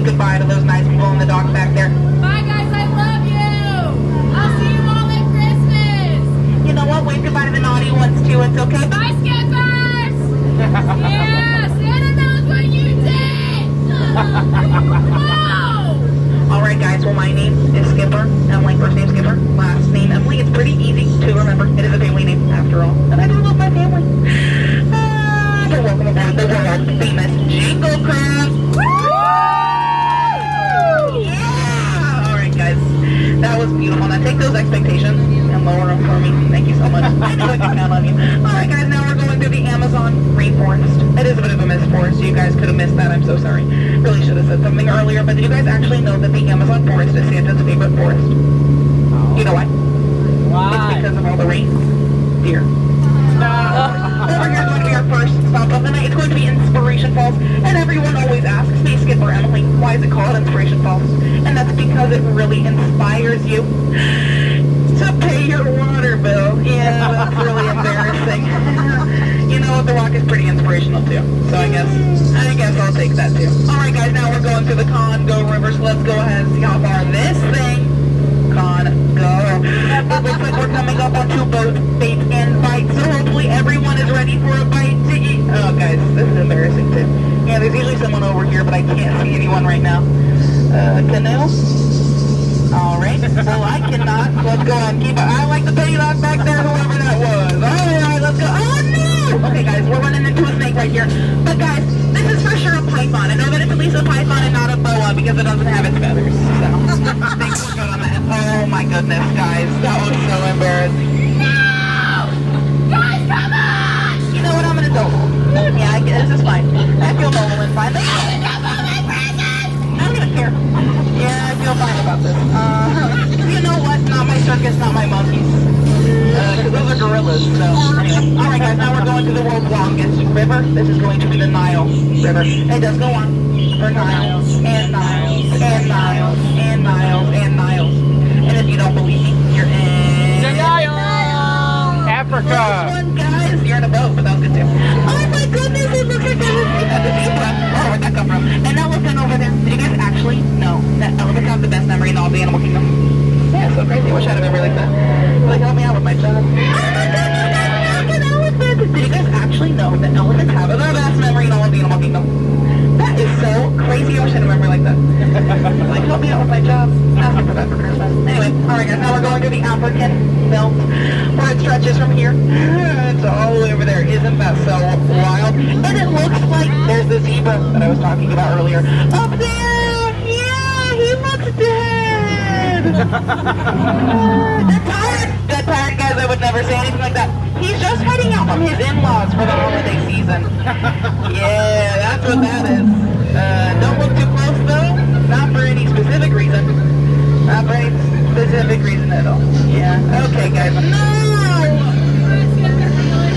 goodbye to those nice people in the dock back there. Bye, guys. I love you. I'll see you all at Christmas. You know what? Wave goodbye to the naughty ones too. It's okay. Bye, Skippers. Yeah, Santa knows what you did. Whoa. All right, guys. Well, my name is Skipper. Emily, first name Skipper, last name Emily. It's pretty easy to remember. It is a family name after all, and I do love my family. So welcome aboard the world famous Jingle Cruise. Yeah! All right, guys. That was beautiful. Now take those expectations and lower them for me. Thank you so much. I know I can count on you. All right, guys. Now we're going through the Amazon rainforest. It is a bit of a missed forest. You guys could have missed that. I'm so sorry. Really should have said something earlier. But did you guys actually know that the Amazon forest is Santa's favorite forest? You know why? It's because of all the rain. Deer. Over here is going to be our first stop of the night. It's going to be Inspiration Falls. And everyone always asks me, Skipper, Emily, why is it called Inspiration Falls? And that's because it really inspires you to pay your water bill. Yeah, that's really embarrassing. You know what? The Rock is pretty inspirational too. So I guess I'll take that too. Alright guys, now we're going through the Congo River. So let's go ahead and see how far this thing go. It looks like we're coming up on 2 boats, bait and bites, so hopefully everyone is ready for a bite to eat. Oh guys, this is embarrassing too. Yeah, there's usually someone over here, but I can't see anyone right now. Canoe? Alright, well I cannot. Let's go ahead and keep it. I like to pay that back there, whoever that was. Alright, let's go. Oh no! Okay guys, we're running into a snake right here. But guys, this is for sure a python. I know that it's at least a python and not a boa because it doesn't have its feathers. So, thanks for going on that. Oh my goodness, guys. That was so embarrassing. No! Guys, come on! You know what I'm gonna do? Yeah, this is fine. I feel normal and fine. I don't even care. Yeah, I feel fine about this. You know what? Not my circus, not my monkeys. Because those are gorillas, so anyway. Alright guys, now we're going to the world's longest river. This is going to be the Nile River. It does go on for miles and miles and miles and miles and miles. And if you don't believe me, you're in Denial! Africa! Last one, guys. You're in a boat, but that was good too. Oh my goodness, it looks like there's a zebra. Oh, where'd that come from? An elephant over there. Did you guys actually know that elephants have the best memory in all the animal kingdom? Yeah, it's so crazy. I wish I had a memory like that. Like, help me out with my job. Oh my goodness, that's an elephant! Did you guys actually know that elephants have the best memory in all of the animal kingdom? That is so crazy. I wish I had a memory like that. Like, help me out with my job. Ask me for that for Christmas. Anyway, alright guys, now we're going to the African belt where it stretches from here to all the way over there. Isn't that so wild? And it looks like there's the zebra that I was talking about earlier. Up there! Yeah, he looks dead! Dead tired, guys. I would never say anything like that. He's just heading out from his in-laws for the holiday season. Yeah, that's what that is. Don't look too close though. Not for any specific reason. Not for any specific reason at all. Yeah. Okay, guys. No!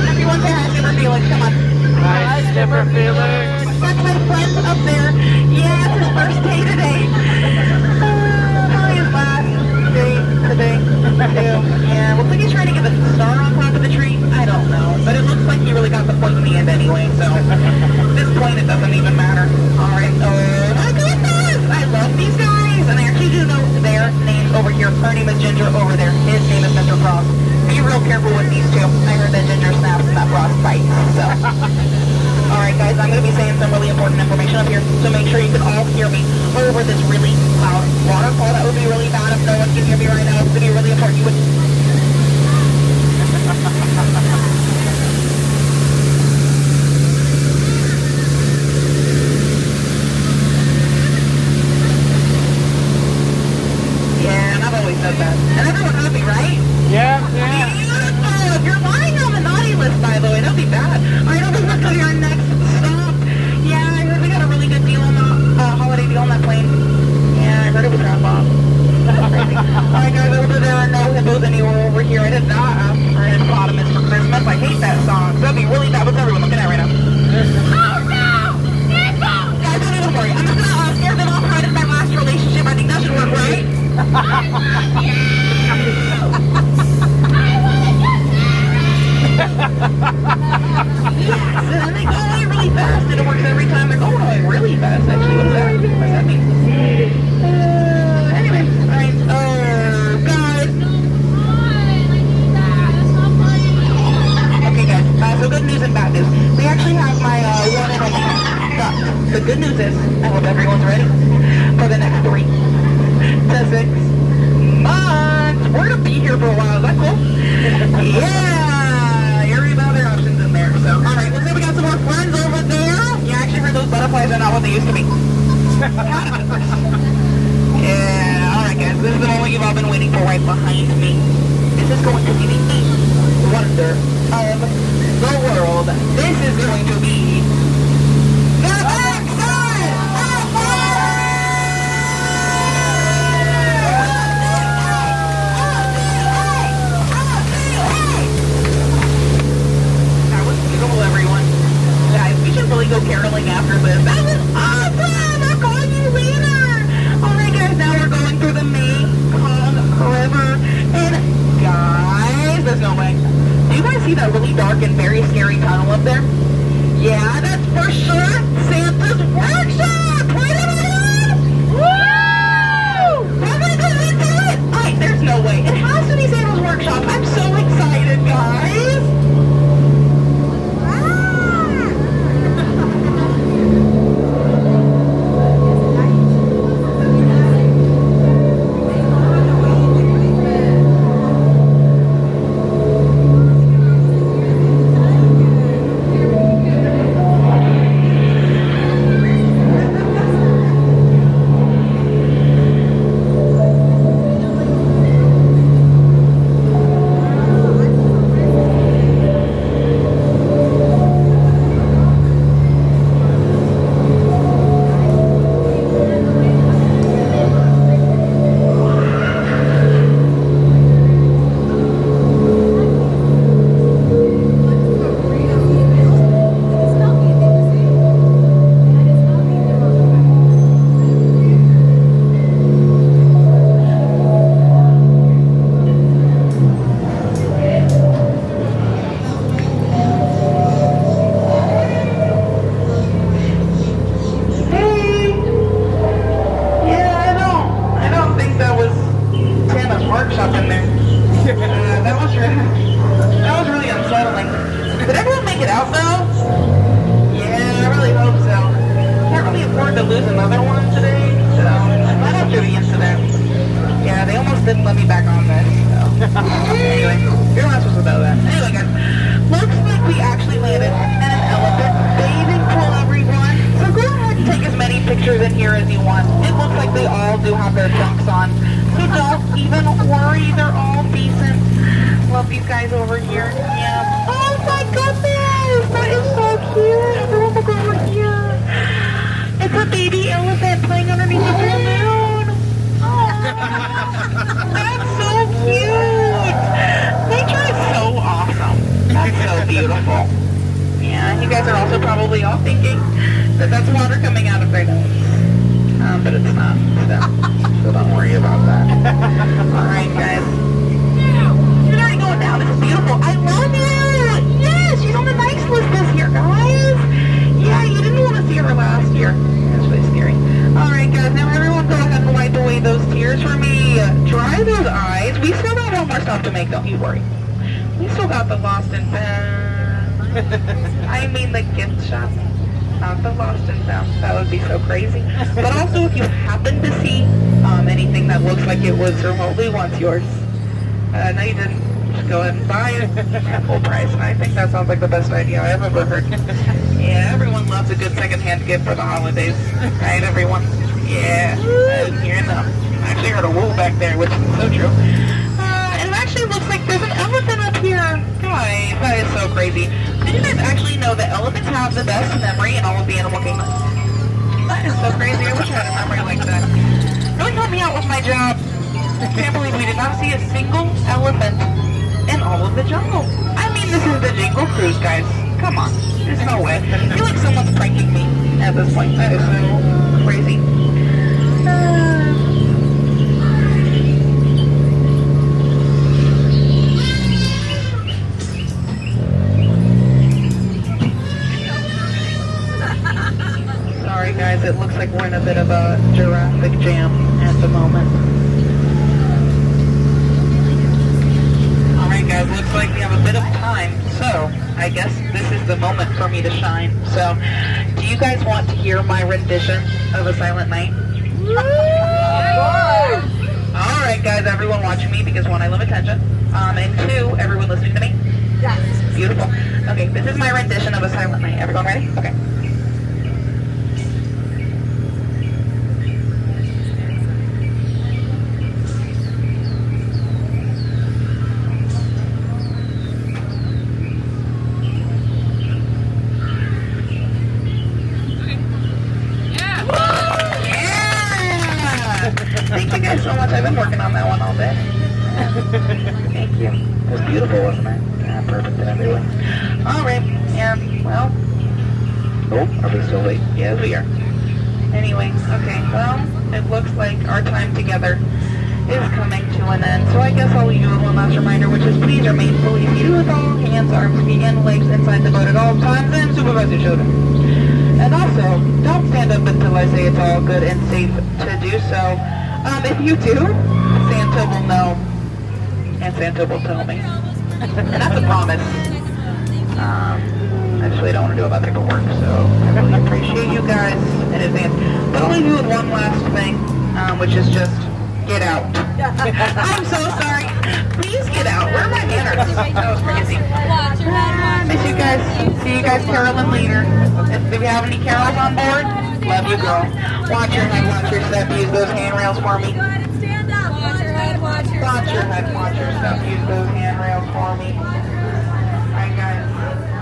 Everyone say hi, Skipper Felix. Come on. Hi, Skipper Felix. That's my friend up there. Yeah, it's his first day today. Probably his last day today, too. Yeah, looks like he's trying to get the star on top of the tree. I don't know. But it looks like he really got the point in the end anyway, so at this point it doesn't even matter. Alright. Oh my goodness! I love these guys! And I actually do know their names over here. Her name is Ginger over there. His name is Mr. Frost. Be real careful with these two. I heard that Ginger snaps and that Frost bites, so. Alright guys, I'm going to be saying some really important information up here, so make sure you can all hear me over this really loud waterfall. That would be really bad if no one can hear me right now. It's going to be really important. You would... Yeah, and I've always said that. And everyone heard me, right? Yeah. Beautiful! If you're lying on the naughty list, by the way, that'd be bad. Alright, I'll just look to your next stop. Yeah, I heard we got a really good deal on the holiday deal on that plane. good news is, I hope everyone's ready for the next 3 to 6 months. We're gonna be here for a while. Is that cool? Yeah, you already have other options in there. So, all right, looks like we got some more friends over there. Yeah, I actually heard those butterflies are not what they used to be. Yeah, all right, guys. This is the moment you've all been waiting for right behind me. This is going to be the 8th wonder of the world. This is going to be the backside of That was beautiful, everyone. Guys, we should really go caroling after this. That was awesome! I'll call you later! Alright, guys, now we're going through the Mekong River. And, guys, there's no way. Do you guys see that really dark and very scary tunnel up there? Yeah, that's for sure Santa's workshop! Wait a minute! Woo! We're gonna go into it! Alright, there's no way. It has to be Santa's workshop. I'm so excited, guys! Yours. No, you didn't. Just go ahead and buy it at full price. And I think that sounds like the best idea I've ever heard. Yeah, everyone loves a good secondhand gift for the holidays. Right, everyone? Yeah. I didn't hear enough. I actually heard a woo back there, which is so true. And it actually looks like there's an elephant up here. Guys, that is so crazy. Did you guys actually know that elephants have the best memory in all of the animal kingdom? That is so crazy. I wish I had a memory like that. Really helped me out with my job. I can't believe we did not see a single elephant in all of the jungle. I mean, this is the Jingle Cruise, guys. Come on. There's no way. I feel like someone's pranking me at this point. That is so crazy. Sorry, guys. It looks like we're in a bit of a traffic jam at the moment. guys, looks like we have a bit of time, so I guess this is the moment for me to shine. So, do you guys want to hear my rendition of A Silent Night? Alright guys, everyone watching me because one, I love attention, and two, everyone listening to me? Yes. Beautiful. Okay, this is my rendition of A Silent Night. Everyone ready? Okay. Thank you guys so much. I've been working on that one all day. Thank you. It was beautiful, wasn't it? Yeah, perfect everywhere. Alright, and, well... Oh, are we still late? Yes, we are. Anyway, okay, well, it looks like our time together is coming to an end. So I guess I'll leave you with one last reminder, which is please remain fully seated with all hands, arms, feet, and legs inside the boat at all times, and supervise your children. And also, don't stand up until I say it's all good and safe to do so. If you do, Santa will know, and Santa will tell me. And that's a promise. Actually, I don't want to do about paperwork, so I really appreciate you guys in advance. But I'll leave you with one last thing, which is just get out. I'm so sorry. Please get out. Where are my manners? That was crazy. Miss you guys. See you guys caroling later. If we have any carols on board, love you, girl. Watch your head, watch your step. Use those handrails for me. Stand up. Watch your head, watch your Watch your head, watch your step. Use those handrails for me. Alright, guys.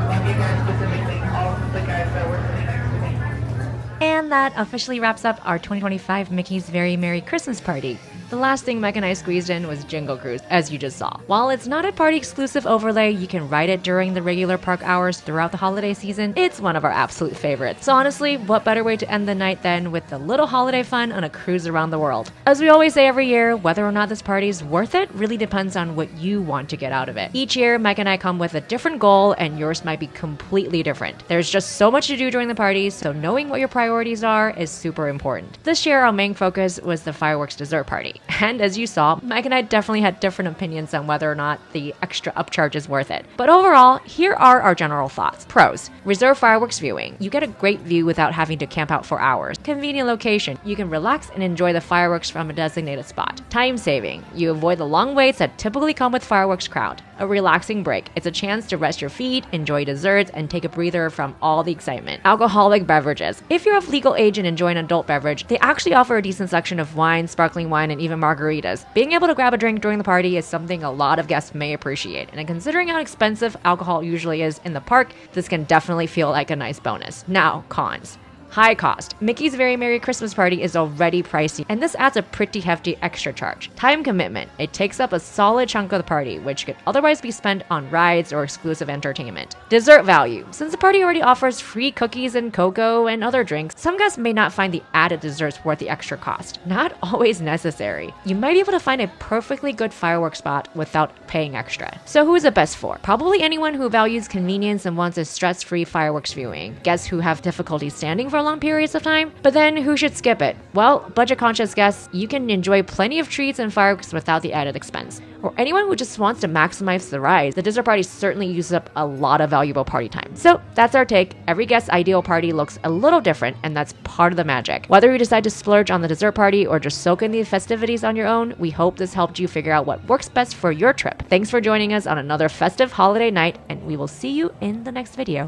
Love you guys specifically. All of the guys that were sitting next to me. And that officially wraps up our 2025 Mickey's Very Merry Christmas Party. The last thing Mike and I squeezed in was Jingle Cruise, as you just saw. While it's not a party-exclusive overlay, you can ride it during the regular park hours throughout the holiday season. It's one of our absolute favorites. So honestly, what better way to end the night than with a little holiday fun on a cruise around the world? As we always say every year, whether or not this party's worth it really depends on what you want to get out of it. Each year, Mike and I come with a different goal, and yours might be completely different. There's just so much to do during the party, so knowing what your priorities are is super important. This year, our main focus was the fireworks dessert party. And as you saw, Mike and I definitely had different opinions on whether or not the extra upcharge is worth it. But overall, here are our general thoughts. Pros: reserve fireworks viewing. You get a great view without having to camp out for hours. Convenient location. You can relax and enjoy the fireworks from a designated spot. Time saving. You avoid the long waits that typically come with fireworks crowd. A relaxing break. It's a chance to rest your feet, enjoy desserts, and take a breather from all the excitement. Alcoholic beverages. If you're of legal age and enjoy an adult beverage, they actually offer a decent section of wine, sparkling wine, and even margaritas. Being able to grab a drink during the party is something a lot of guests may appreciate, and considering how expensive alcohol usually is in the park, this can definitely feel like a nice bonus. Now, cons. High cost. Mickey's Very Merry Christmas Party is already pricey, and this adds a pretty hefty extra charge. Time commitment. It takes up a solid chunk of the party, which could otherwise be spent on rides or exclusive entertainment. Dessert value. Since the party already offers free cookies and cocoa and other drinks, some guests may not find the added desserts worth the extra cost. Not always necessary. You might be able to find a perfectly good fireworks spot without paying extra. So who is it best for? Probably anyone who values convenience and wants a stress-free fireworks viewing. Guests who have difficulty standing for long periods of time. But then who should skip it? Well, budget-conscious guests, you can enjoy plenty of treats and fireworks without the added expense. Or anyone who just wants to maximize the rides, the dessert party certainly uses up a lot of valuable party time. So that's our take. Every guest's ideal party looks a little different, and that's part of the magic. Whether you decide to splurge on the dessert party or just soak in the festivities on your own, we hope this helped you figure out what works best for your trip. Thanks for joining us on another festive holiday night, and we will see you in the next video.